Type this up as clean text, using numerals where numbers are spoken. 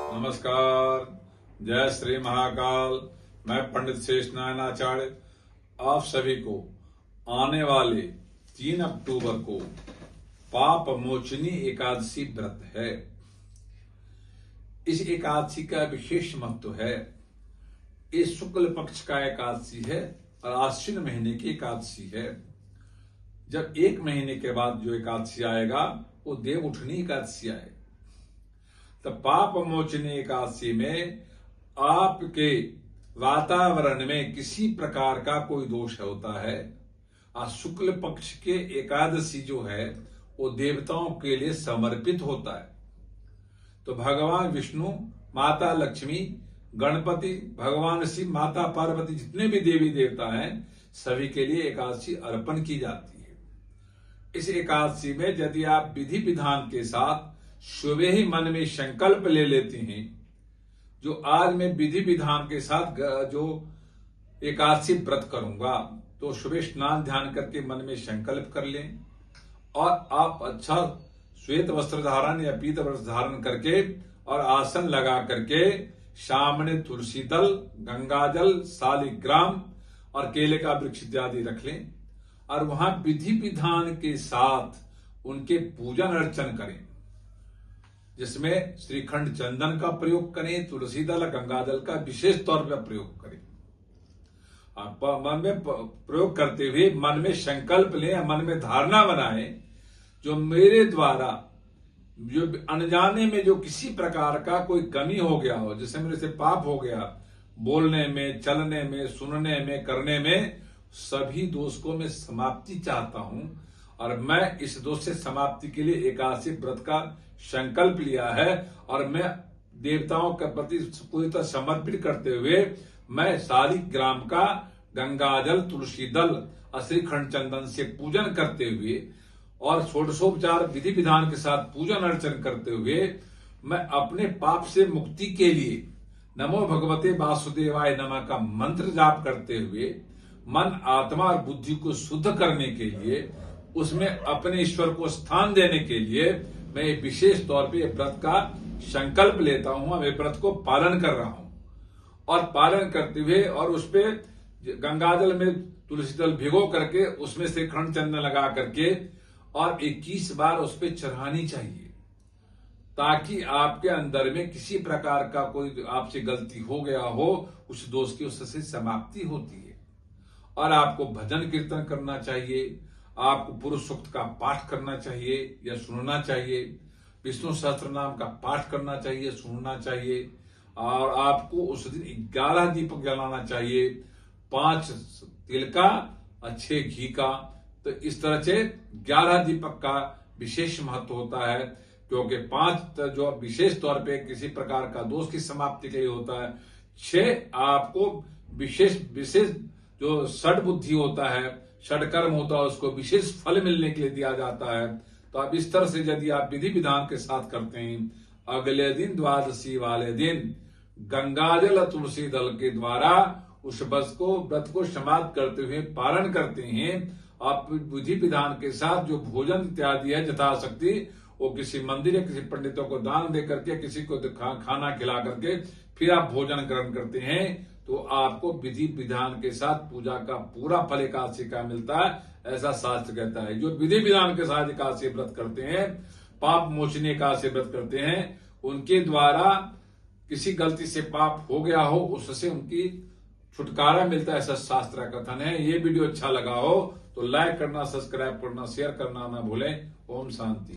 नमस्कार, जय श्री महाकाल। मैं पंडित शेष नारायण आचार्य आप सभी को आने वाले 3 अक्टूबर को पाप मोचनी एकादशी व्रत है। इस एकादशी का विशेष महत्व है। ये शुक्ल पक्ष का एकादशी है और आश्विन महीने की एकादशी है। जब 1 महीने के बाद जो एकादशी आएगा वो देव उठनी एकादशी आएगा। तो पाप मोचनी एकादशी में आपके वातावरण में किसी प्रकार का कोई दोष होता है। आज शुक्ल पक्ष के एकादशी जो है वो देवताओं के लिए समर्पित होता है। तो भगवान विष्णु, माता लक्ष्मी, गणपति, भगवान शिव, माता पार्वती, जितने भी देवी देवता हैं सभी के लिए एकादशी अर्पण की जाती है। इस एकादशी में यदि आप विधि विधान के साथ सुबह ही मन में संकल्प ले लेते हैं, जो आज मैं विधि विधान के साथ जो एकादशी व्रत करूंगा, तो सुबह स्नान ध्यान करके मन में संकल्प कर लें और आप अच्छा श्वेत वस्त्र धारण या पीत वस्त्र धारण करके और आसन लगा करके सामने तुलसी दल, गंगाजल, शालिग्राम और केले का वृक्ष इत्यादि रख लें और वहां विधि विधान के साथ उनके पूजन अर्चन करें, जिसमें श्रीखंड चंदन का प्रयोग करें, तुलसी दल, गंगाजल का विशेष तौर पर प्रयोग करें। आप मन में प्रयोग करते हुए मन में संकल्प लें, मन में धारणा बनाएं, जो मेरे द्वारा जो अनजाने में जो किसी प्रकार का कोई कमी हो गया हो, जैसे मेरे से पाप हो गया बोलने में, चलने में, सुनने में, करने में, सभी दोष को मैं समाप्ति चाहता हूं और मैं इस दोष से समाप्ति के लिए एकादशी व्रत का संकल्प लिया है और मैं देवताओं के प्रति पूरी तरह समर्पित करते हुए मैं शालिग्राम का गंगाजल, तुलसी दल और श्रीखंड चंदन से पूजन करते हुए और षोडशोपचार विधि विधान के साथ पूजन अर्चन करते हुए मैं अपने पाप से मुक्ति के लिए नमो भगवते वासुदेवाय नमः का मंत्र जाप करते हुए मन, आत्मा और बुद्धि को शुद्ध करने के लिए, उसमें अपने ईश्वर को स्थान देने के लिए मैं विशेष तौर पे व्रत का संकल्प लेता हूं। मैं व्रत को पालन कर रहा हूं और पालन करते हुए और उस पे गंगाजल में तुलसी दल भिगो करके उसमें से खंड चंदन लगा करके और 21 बार उस पे चढ़ानी चाहिए, ताकि आपके अंदर में किसी प्रकार का कोई आपसे गलती हो गया हो, उस दोष की उससे समाप्ति होती है। और आपको भजन कीर्तन करना चाहिए, आपको पुरुष सूक्त का पाठ करना चाहिए या सुनना चाहिए, विष्णु सहस्त्र नाम का पाठ करना चाहिए, सुनना चाहिए और आपको उस दिन 11 दीपक जलाना चाहिए, 5 तिल का और 6 घी का। तो इस तरह से 11 दीपक का विशेष महत्व होता है, क्योंकि 5 जो विशेष तौर पे किसी प्रकार का दोष की समाप्ति के लिए होता है, 6 आपको विशेष जो षड बुद्धि होता है, षडकर्म होता है, उसको विशेष फल मिलने के लिए दिया जाता है। तो आप इस तरह से यदि आप विधि विधान के साथ करते हैं, अगले दिन द्वादशी वाले दिन गंगाजल तुलसी दल के द्वारा उस व्रत को समाप्त करते हुए पालन करते हैं, आप विधि विधान के साथ जो भोजन इत्यादि है यथाशक्ति वो किसी मंदिर या किसी पंडितों को दान दे करके, किसी को खाना खिला करके फिर आप भोजन ग्रहण करते हैं, तो आपको विधि विधान के साथ पूजा का पूरा फल एकादशी का मिलता है, ऐसा शास्त्र कहता है। जो विधि विधान के साथ एकादशी व्रत करते हैं, पाप मोचनी एकादशी व्रत करते हैं, उनके द्वारा किसी गलती से पाप हो गया हो उससे उनकी छुटकारा मिलता है, ऐसा शास्त्र का कथन है। ये वीडियो अच्छा लगा हो तो लाइक करना, सब्सक्राइब करना, शेयर करना ना भूलें। ओम शांति।